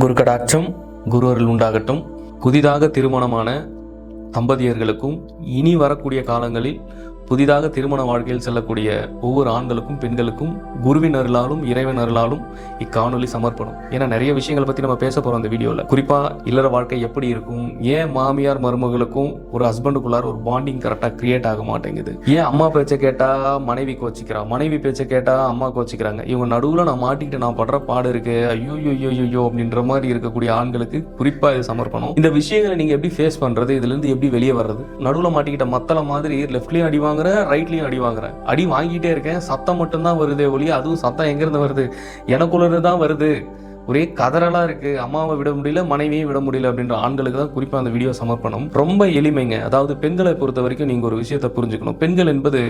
குரு கடாட்சம், குரு அருள் உண்டாகட்டும். புதிதாக திருமணமான தம்பதியர்களுக்கும் இனி வரக்கூடிய காலங்களில் புதிதாக திருமண வாழ்க்கையில் செல்லக்கூடிய ஒவ்வொரு ஆண்களுக்கும் பெண்களுக்கும் குருவின் அருளாலும் இறைவன் அருளாலும் இக்காணொலி சமர்ப்பணம். ஏன்னா நிறைய விஷயங்களை பற்றி நம்ம பேச போகிறோம் அந்த வீடியோவில். குறிப்பாக இல்லற வாழ்க்கை எப்படி இருக்கும், ஏன் மாமியார் மருமகளுக்கும் ஒரு ஹஸ்பண்டுக்குள்ளார ஒரு பாண்டிங் கரெக்டாக கிரியேட் ஆக மாட்டேங்குது, ஏன் அம்மா பேச்சை கேட்டால் மனைவி கோச்சிக்கிறா, மனைவி பேச்சை கேட்டால் அம்மா கோச்சிக்கிறாங்க, இவங்க நடுவில் நான் மாட்டிக்கிட்டு நான் படுற பாடு இருக்கு, ஐயோ ஐயோ ஐயோ அப்படின்ற மாதிரி இருக்கக்கூடிய ஆண்களுக்கு குறிப்பாக இது சமர்ப்பணம். இந்த விஷயங்களை நீங்கள் எப்படி ஃபேஸ் பண்ணுறது, இதுலேருந்து எப்படி வெளியே வர்றது, நடுவில் மாட்டிக்கிட்ட மத்தள மாதிரி லெஃப்ட்லேயும் அடி ரைட்லயும் அடி வாங்குறேன், அடி வாங்கிட்டே இருக்கேன், சத்தம் மட்டும்தான் வருதே ஒளி, அதுவும் சத்தம் எங்கிருந்து வருது, எனக்குள்ளது தான் வருது, ஒரே கதறலா இருக்கு, அம்மாவை விட முடியல மனைவியும் விட முடியல அப்படின்ற ஆண்களுக்கு தான் குறிப்பா அந்த வீடியோ சமர்ப்பணம். ரொம்ப எளிமைங்க. அதாவது பெண்களை பொறுத்த வரைக்கும் நீங்க ஒரு விஷயத்தை புரிஞ்சுக்கணும். பெண்கள் என்பது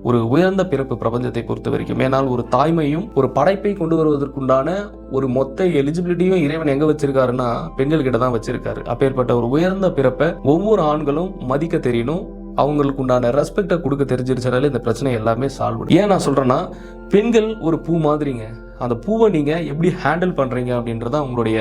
ஒரு உயர்ந்த பிறப்பு பிரபஞ்சத்தை பொறுத்த வரைக்கும். ஏனால் ஒரு தாய்மையும் ஒரு படைப்பை கொண்டு வருவதற்குண்டான ஒரு மொத்த எலிஜிபிலிட்டியும் இறைவன் எங்க வச்சிருக்காருன்னா பெண்கள் கிட்ட தான் வச்சிருக்காரு. அப்பேற்பட்ட ஒரு உயர்ந்த பிறப்பை ஒவ்வொரு ஆண்களும் மதிக்க தெரியணும். அவங்களுக்கு உண்டான ரெஸ்பெக்டை கொடுக்க தெரிஞ்சிருச்சாலே இந்த பிரச்சனை எல்லாமே சால்வ். ஏன் நான் சொல்றேன்னா, பெண்கள் ஒரு பூ மாதிரிங்க. அந்த பூவை நீங்க எப்படி ஹேண்டில் பண்றீங்க அப்படின்றத உங்களுடைய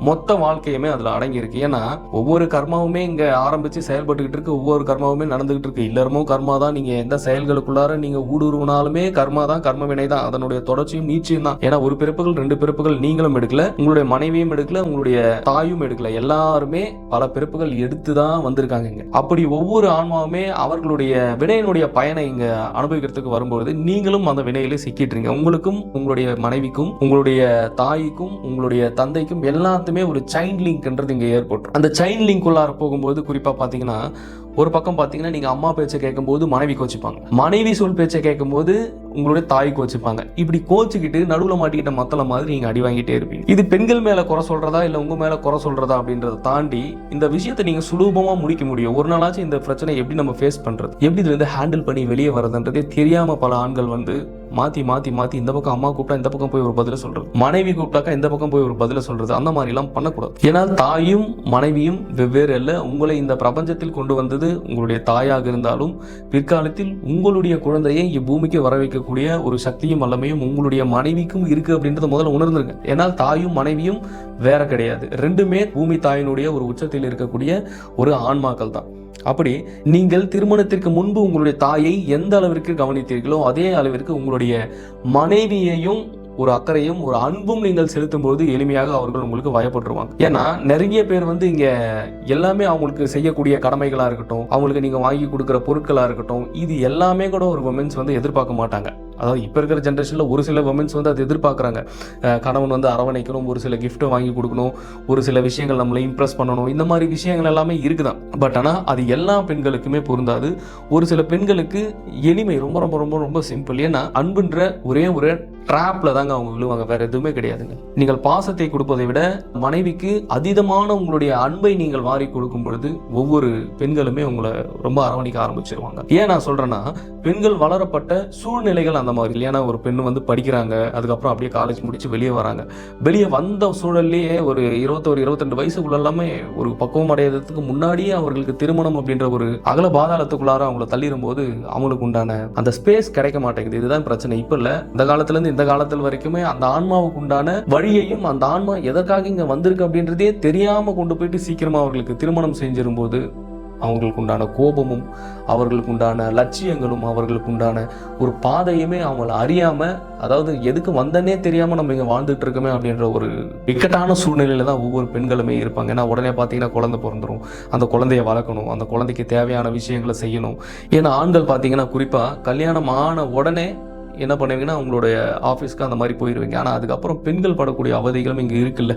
மொத்த வாழ்க்கையுமே அதுல அடங்கி இருக்கு. ஏன்னா ஒவ்வொரு கர்மாவுமே இங்க ஆரம்பிச்சு செயல்பட்டுக்கிட்டு இருக்கு, ஒவ்வொரு கர்மாவுமே நடந்துகிட்டு இருக்கு. இல்லறமும் கர்மா தான். நீங்க எந்த செயல்களுக்குள்ளார நீங்க ஊடுருவினாலுமே கர்மா தான், கர்ம வினை தான், அதனுடைய தொடர்ச்சியும் நீட்சியும் தான். ஏன்னா ஒரு பிறப்புகள் 2 பிறப்புகள் நீங்களும் எடுக்கல, உங்களுடைய மனைவியும் எடுக்கல, உங்களுடைய தாயும் எடுக்கல, எல்லாருமே பல பிறப்புகள் எடுத்து தான் வந்திருக்காங்க இங்க. அப்படி ஒவ்வொரு ஆன்மாவுமே அவர்களுடைய வினையினுடைய பயனை இங்க அனுபவிக்கிறதுக்கு வரும்போது நீங்களும் அந்த வினையில சிக்கிட்டுறீங்க. உங்களுக்கும் உங்களுடைய மனைவிக்கும் உங்களுடைய தாய்க்கும் உங்களுடைய தந்தைக்கும் எல்லாத்துமே ஒரு செயின் லிங்க்ன்றது இங்க ஏற்படும். அந்த செயின் லிங்க் உள்ளார போகும்போது குறிப்பா பாத்தீங்கன்னா, ஒரு பக்கம் பாத்தீங்கன்னா நீங்க அம்மா பேச்சை கேட்கும் போது மனைவி கோச்சிப்பாங்க, மனைவி சொல் பேச்சை கேட்கும் போது உங்களுடைய தாய் கோச்சிப்பாங்க. இப்படி கோச்சிக்கிட்டு நடுவுல மாட்டிக்கிட்ட மத்தள மாதிரி நீங்க அடி வாங்கிட்டே இருப்பீங்க. இது பெண்கள் மேல குறை சொல்றதா இல்ல உங்க மேல குறை சொல்றதா அப்படின்றத தாண்டி இந்த விஷயத்தை நீங்க சுலபமா முடிக்க முடியும். ஒரு நாளாச்சும் இந்த பிரச்சனை எப்படி நம்ம ஃபேஸ் பண்றது, எப்படி இதுல இருந்து ஹேண்டில் பண்ணி வெளியே வரதுன்றதே தெரியாம பல ஆண்கள் வந்து மாத்தி மாத்தி மாத்தி இந்த பக்கம் அம்மா கூப்பிட்டா இந்த பக்கம் போய் ஒரு பதில சொல்றது, மனைவி கூப்பிட்டாக்கா இந்த பக்கம் போய் ஒரு பதில சொல்றது, அந்த மாதிரி எல்லாம் பண்ணக்கூடாது. ஏன்னா தாயும் மனைவியும் வெவ்வேறு அல்ல. உங்களை இந்த பிரபஞ்சத்தில் கொண்டு வந்தது உங்களுடைய தாயாக இருந்தாலும் பிற்காலத்தில் உங்களுடைய குழந்தையை இப்பூமிக்கு வர வைக்கக்கூடிய ஒரு சக்தியும் வல்லமையும் உங்களுடைய மனைவிக்கும் இருக்கு அப்படின்றத முதல்ல உணர்ந்துருங்க. ஏன்னா தாயும் மனைவியும் வேற கிடையாது. ரெண்டுமே பூமி தாயினுடைய ஒரு உச்சத்தில் இருக்கக்கூடிய ஒரு ஆன்மாக்கள் தான். அப்படி நீங்கள் திருமணத்திற்கு முன்பு உங்களுடைய தாயை எந்த அளவிற்கு கவனித்தீர்களோ அதே அளவிற்கு உங்களுடைய மனைவியையும் ஒரு அக்கறையும் ஒரு அன்பும் நீங்கள் செலுத்தும் போது எளிமையாக அவர்கள் உங்களுக்கு வயப்பட்டுருவாங்க. ஏன்னா நிறைய பேர் வந்து இங்க எல்லாமே அவங்களுக்கு செய்யக்கூடிய கடமைகளா இருக்கட்டும், அவங்களுக்கு நீங்க வாங்கி கொடுக்குற பொருட்களா இருக்கட்டும், இது எல்லாமே கூட ஒரு விமென்ஸ் வந்து எதிர்பார்க்க மாட்டாங்க. அதாவது இப்போ இருக்கிற ஜென்ரேஷன்ல ஒரு சில விமென்ஸ் வந்து அதை எதிர்பார்க்குறாங்க. கணவன் வந்து அரவணைக்கணும், ஒரு சில கிஃப்ட்டை வாங்கி கொடுக்கணும், ஒரு சில விஷயங்கள் நம்மளை இம்ப்ரெஸ் பண்ணணும், இந்த மாதிரி விஷயங்கள் எல்லாமே இருக்குதான். பட் ஆனால் அது எல்லா பெண்களுக்குமே பொருந்தாது. ஒரு சில பெண்களுக்கு எளிமை ரொம்ப ரொம்ப ரொம்ப ரொம்ப சிம்பிள். ஏன்னா அன்புன்ற ஒரே ஒரு ட்ராப்ல தாங்க அவங்க விழுவாங்க, வேற எதுவுமே கிடையாதுங்க. நீங்கள் பாசத்தை கொடுப்பதை விட மனைவிக்கு அதீதமான உங்களுடைய அன்பை நீங்கள் வாரி கொடுக்கும் பொழுது ஒவ்வொரு பெண்களுமே உங்களை ரொம்ப அரவணைக்க ஆரம்பிச்சிருவாங்க. ஏன் நான் சொல்றேன்னா, பெண்கள் வளரப்பட்ட சூழ்நிலைகள் அந்த மாதிரி. ஏன்னா ஒரு பெண் வந்து படிக்கிறாங்க, அதுக்கப்புறம் அப்படியே காலேஜ் முடிச்சு வெளியே வராங்க. வெளியே வந்த சூழல்லையே ஒரு 21-22 வயசுக்குள்ள எல்லாமே ஒரு பக்குவம் அடையறதுக்கு முன்னாடியே அவர்களுக்கு திருமணம் அப்படின்ற ஒரு அகல பாதாளத்துக்குள்ளார அவங்களை தள்ளிடும் போது அவங்களுக்கு உண்டான அந்த ஸ்பேஸ் கிடைக்க மாட்டேங்குது. இதுதான் பிரச்சனை. இப்ப இல்ல, இந்த காலத்துல இருந்து இந்த காலத்தில் வரைக்குமே அந்த ஆன்மாவுக்கு உண்டான வழியையும் அந்த ஆன்மா எதற்காக இங்க வந்திருக்கு அப்படின்றதே தெரியாம கொண்டு போயிட்டு சீக்கிரமா அவர்களுக்கு திருமணம் செஞ்சிடும் போது அவங்களுக்கு உண்டான கோபமும் அவர்களுக்கு உண்டான லட்சியங்களும் அவர்களுக்கு உண்டான ஒரு பாதையுமே அவங்கள அறியாம, அதாவது எதுக்கு வந்தனே தெரியாம நம்ம இங்க வாழ்ந்துட்டு இருக்கோமே அப்படின்ற ஒரு இக்கட்டான சூழ்நிலையில தான் ஒவ்வொரு பெண்களுமே இருப்பாங்க. ஏன்னா உடனே பார்த்தீங்கன்னா குழந்தை பிறந்துரும், அந்த குழந்தைய வளர்க்கணும், அந்த குழந்தைக்கு தேவையான விஷயங்களை செய்யணும். ஏன்னா ஆண்கள் பார்த்தீங்கன்னா குறிப்பா கல்யாணம் ஆன உடனே என்ன பண்ணுவீங்கன்னா உங்களுடைய ஆஃபீஸ்க்கு அந்த மாதிரி போயிடுவீங்க. ஆனால் அதுக்கப்புறம் பெண்கள் படக்கூடிய அவதிகளும் இங்கே இருக்குல்ல.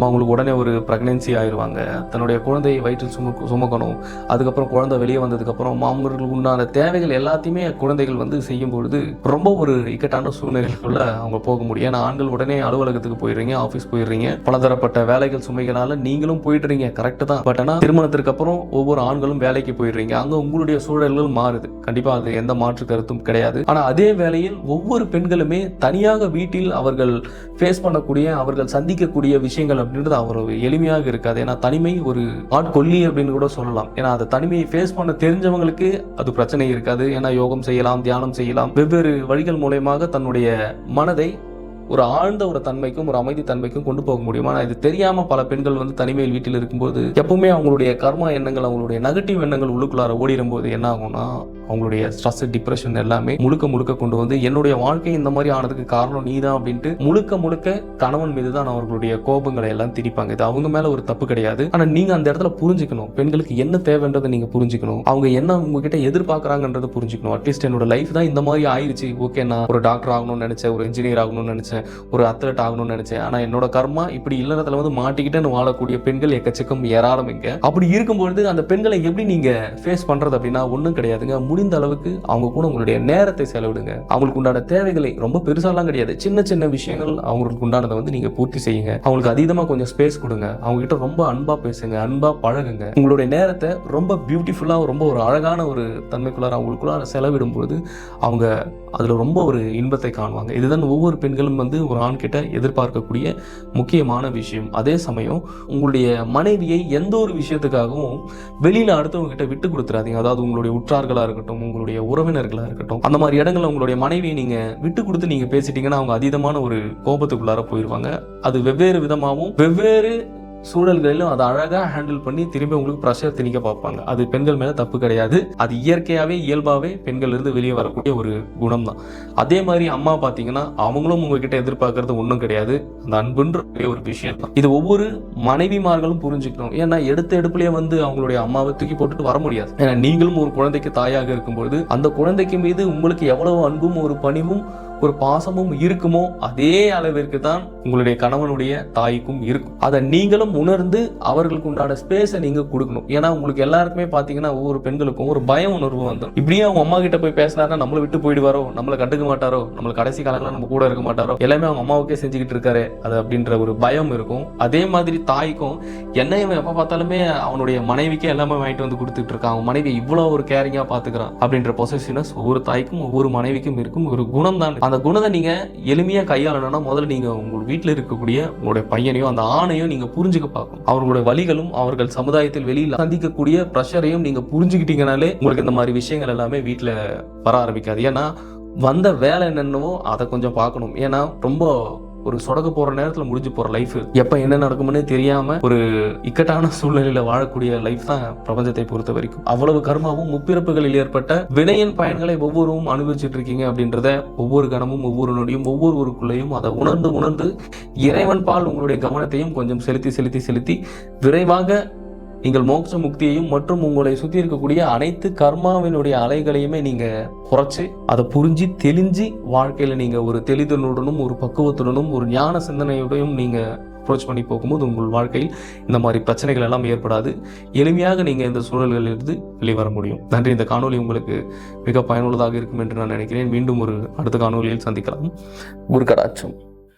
அவங்களுக்கு உடனே ஒரு ப்ரெக்னென்சி ஆயிடுவாங்க, தன்னுடைய குழந்தையை வயிற்றில் சுமக்கணும். அதுக்கப்புறம் குழந்தை வெளியே வந்ததுக்கப்புறம் அவங்களுக்கு உண்டான தேவைகள் எல்லாத்தையுமே குழந்தைகள் வந்து செய்யும் பொழுது ரொம்ப ஒரு இக்கட்டான சூழ்நிலைக்குள்ள அவங்க போக முடியும். ஏன்னா ஆண்கள் உடனே அலுவலகத்துக்கு போயிடுறீங்க, ஆஃபீஸ் போயிடுறீங்க, பலதரப்பட்ட வேலைகள் சுமைகளால நீங்களும் போயிடுறீங்க, கரெக்டு தான். பட் ஆனால் திருமணத்திற்கு அப்புறம் ஒவ்வொரு ஆண்களும் வேலைக்கு போயிடுறீங்க. அங்கே உங்களுடைய சூழல்கள் மாறுது, கண்டிப்பாக அது எந்த மாற்று கருத்தும் கிடையாது. ஆனால் அதே வேலை ஒவ்வொரு பெண்களுமே தனியாக வீட்டில் அவர்கள் ஃபேஸ் பண்ணக்கூடிய அவர்கள் சந்திக்கக்கூடிய விஷயங்கள் அப்படின்றது அவருக்கு எளிமையாக இருக்காது. ஏன்னா தனிமை ஒரு ஆட்கொல்லி அப்படின்னு கூட சொல்லலாம். ஏன்னா அந்த தனிமையை ஃபேஸ் பண்ண தெரிஞ்சவங்களுக்கு அது பிரச்சனை இருக்காது. ஏன்னா யோகம் செய்யலாம், தியானம் செய்யலாம், வெவ்வேறு வழிகள் மூலமாக தன்னுடைய மனதை ஒரு ஆழ்ந்த ஒரு தன்மைக்கும் ஒரு அமைதி தன்மைக்கும் கொண்டு போக முடியும். ஆனால் இது தெரியாம பல பெண்கள் வந்து தனிமையில் வீட்டில் இருக்கும்போது எப்பவுமே அவங்களுடைய கர்மா எண்ணங்கள், அவங்களுடைய நெகட்டிவ் எண்ணங்கள் உள்ளுக்குள்ளார ஓடிடும் போது என்ன ஆகும்னா, அவங்களுடைய ஸ்ட்ரெஸ், டிப்ரெஷன் எல்லாமே முழுக்க கொண்டு வந்து என்னுடைய வாழ்க்கை இந்த மாதிரி ஆனதுக்கு காரணம் நீதான் அப்படின்ட்டு முழுக்க கணவன் மீது தான் அவர்களுடைய கோபங்களை எல்லாம் திணிப்பாங்க. இது அவங்க மேல ஒரு தப்பு கிடையாது. ஆனா நீங்க அந்த இடத்துல புரிஞ்சுக்கணும், பெண்களுக்கு என்ன தேவைன்றதை நீங்க புரிஞ்சுக்கணும், அவங்க என்ன உங்ககிட்ட எதிர்பார்க்கறாங்கன்றதை புரிஞ்சுக்கணும். அட்லீஸ்ட் என்னோட லைஃப் தான் இந்த மாதிரி ஆயிடுச்சு, ஓகே நான் ஒரு டாக்டர் ஆகணும்னு நினைச்சேன், ஒரு இன்ஜினியர் ஆகணும்னு நினைச்சேன், ஒரு அத்லெட் ஆகணும்னு நினைச்சேன், ஆனா என்னோட கர்மா இப்படி இல்லறதுல வந்து மாட்டிக்கிட்டேன்னு வாழக்கூடிய பெண்கள் எக்கச்சக்கம் ஏராளம் இங்க. அப்படி இருக்கும்பொழுது அந்த பெண்களை எப்படி நீங்க ஃபேஸ் பண்றது அப்படின்னா ஒன்றும் கிடையாதுங்க. முடிந்த அளவுக்கு அவங்க கூட உங்களுடைய நேரத்தை செலவிடுங்க. அவங்களுக்கு உண்டான தேவைகளை ரொம்ப பெருசாலாம் கிடையாது, சின்ன விஷயங்கள் அவங்களுக்கு உண்டானதை வந்து நீங்க பூர்த்தி செய்யுங்க. அவங்களுக்கு அதீதமா கொஞ்சம் ஸ்பேஸ் கொடுங்க. அவங்க கிட்ட ரொம்ப அன்பா பேசுங்க, அன்பா பழகுங்க. உங்களுடைய நேரத்தை ரொம்ப பியூட்டிஃபுல்லா, ரொம்ப ஒரு அழகான ஒரு தன்மைக்குள்ளார அவங்களுக்குள்ளார செலவிடும் பொழுது அவங்க அதுல ரொம்ப ஒரு இன்பத்தை காணுவாங்க. இதுதான் ஒவ்வொரு பெண்களும் வந்து ஒரு ஆண் கிட்ட எதிர்பார்க்கக்கூடிய முக்கியமான விஷயம். அதே சமயம் உங்களுடைய மனைவியை எந்த ஒரு விஷயத்துக்காகவும் வெளியில அடுத்தவங்க கிட்ட விட்டு கொடுத்துறாதீங்க. அதாவது உங்களுடைய உற்றார்களா இருக்கட்டும், உங்களுடைய உறவினர்களா இருக்கட்டும், அந்த மாதிரி இடங்கள்ல உங்களுடைய மனைவியை நீங்க விட்டு கொடுத்து நீங்க பேசிட்டீங்கன்னா அவங்க அதீதமான ஒரு கோபத்துக்குள்ளார போயிடுவாங்க. அது வெவ்வேறு விதமாகவும் வெவ்வேறு சூழல்களிலும் அதை அழகா ஹேண்டில் பண்ணி திரும்பி உங்களுக்கு ப்ரெஷர் திணிக்க பார்ப்பாங்க. அது பெண்கள் மேல தப்பு கிடையாது. அது இயற்கையாவே இயல்பாவே பெண்கள் இருந்து வெளியே வரக்கூடிய ஒரு குணம் தான். அதே மாதிரி அம்மா பாத்தீங்கன்னா அவங்களும் உங்ககிட்ட எதிர்பார்க்கறது ஒன்றும் கிடையாது, அந்த அன்புன்ற ஒரு விஷயம் தான். இது ஒவ்வொரு மனைவிமார்களும் புரிஞ்சுக்கணும். ஏன்னா எடுத்த எடுப்புலயே வந்து அவங்களுடைய அம்மாவை தூக்கி போட்டுட்டு வர முடியாது. ஏன்னா நீங்களும் ஒரு குழந்தைக்கு தாயாக இருக்கும்போது அந்த குழந்தைக்கு மீது உங்களுக்கு எவ்வளவு அன்பும் ஒரு பணிவும் ஒரு பாசமும் இருக்குமோ அதே அளவிற்கு தான் உங்களுடைய கணவனுடைய தாய்க்கும் இருக்கும். அதை நீங்களும் உணர்ந்து அவர்களுக்கு உண்டான ஸ்பேஸை நீங்க கொடுக்கணும். ஏன்னா உங்களுக்கு எல்லாருக்குமே பாத்தீங்கன்னா ஒவ்வொரு பெண்களுக்கும் ஒரு பயம் உணர்வு வந்துடும். இப்படியே அவங்க அம்மா கிட்ட போய் பேசினாருன்னா நம்மளை விட்டு போயிடுவாரோ, நம்மளை கண்டுக்க மாட்டாரோ, நம்மள கடைசி காலங்களில் நம்ம கூட இருக்க மாட்டாரோ, எல்லாமே அவங்க அம்மாவுக்கே செஞ்சுக்கிட்டு இருக்காரு அது அப்படின்ற ஒரு பயம் இருக்கும். அதே மாதிரி தாய்க்கும் என்ன இவன் எப்ப பார்த்தாலுமே அவனுடைய மனைவிக்கே எல்லாமே வாங்கிட்டு வந்து கொடுத்துட்டு இருக்கான், அவன் மனைவி இவ்வளவு ஒரு கேரிங்கா பாத்துக்கிறான் அப்படின்ற பொசசிவ்னஸ் ஒவ்வொரு தாய்க்கும் ஒவ்வொரு மனைவிக்கும் இருக்கும் ஒரு குணம் தான். அந்த குணத்தை நீங்க எளிமையா கையாளணும்னா முதல்ல நீங்க உங்க வீட்டில் இருக்கக்கூடிய உங்களுடைய பையனையும் அந்த ஆணையும் நீங்க புரிஞ்சுக்க பார்க்கணும். அவர்களுடைய வலிகளும் அவர்கள் சமுதாயத்தில் வெளியில் சந்திக்கக்கூடிய பிரஷரையும் நீங்க புரிஞ்சுக்கிட்டீங்கனாலே உங்களுக்கு இந்த மாதிரி விஷயங்கள் எல்லாமே வீட்டில் வர ஆரம்பிக்காது. ஏன்னா வந்த வேலை என்னென்னவோ அதை கொஞ்சம் பார்க்கணும். ஏன்னா ரொம்ப ஒரு சொடக்க போற நேரத்துல முடிஞ்சு போற லைஃப், எப்ப என்ன நடக்கும்னே தெரியாம ஒரு இக்கட்டான சூழ்நிலையில வாழக்கூடிய லைஃப் தான் பிரபஞ்சத்தை பொறுத்த வரைக்கும். அவ்வளவு கர்மாவும் முப்பிறப்புகளில் ஏற்பட்ட வினையின் பயன்களை ஒவ்வொருவரும் அனுபவிச்சுட்டு இருக்கீங்க அப்படின்றத ஒவ்வொரு கணமும் ஒவ்வொரு நொடியும் ஒவ்வொருவருக்குள்ளேயும் அதை உணர்ந்து இறைவன் பால் உங்களுடைய கவனத்தையும் கொஞ்சம் செலுத்தி விரைவாக நீங்கள் மோட்ச முக்தியையும் மற்றும் உங்களை சுற்றி இருக்கக்கூடிய அனைத்து கர்மாவினுடைய அலைகளையுமே நீங்க குறைச்சு அதை புரிஞ்சு தெளிஞ்சு வாழ்க்கையில நீங்க ஒரு தெளிதலுடனும் ஒரு பக்குவத்துடனும் ஒரு ஞான சிந்தனையுடையும் நீங்க அப்ரோச் பண்ணி போகும்போது உங்கள் வாழ்க்கையில் இந்த மாதிரி பிரச்சனைகள் எல்லாம் ஏற்படாது. எளிமையாக நீங்க இந்த சூழல்களிலிருந்து வெளிவர முடியும். நன்றி. இந்த காணொலி உங்களுக்கு மிக பயனுள்ளதாக இருக்கும் என்று நான் நினைக்கிறேன். மீண்டும் ஒரு அடுத்த காணொலியில் சந்திக்கலாம். குரு கடாட்சம்.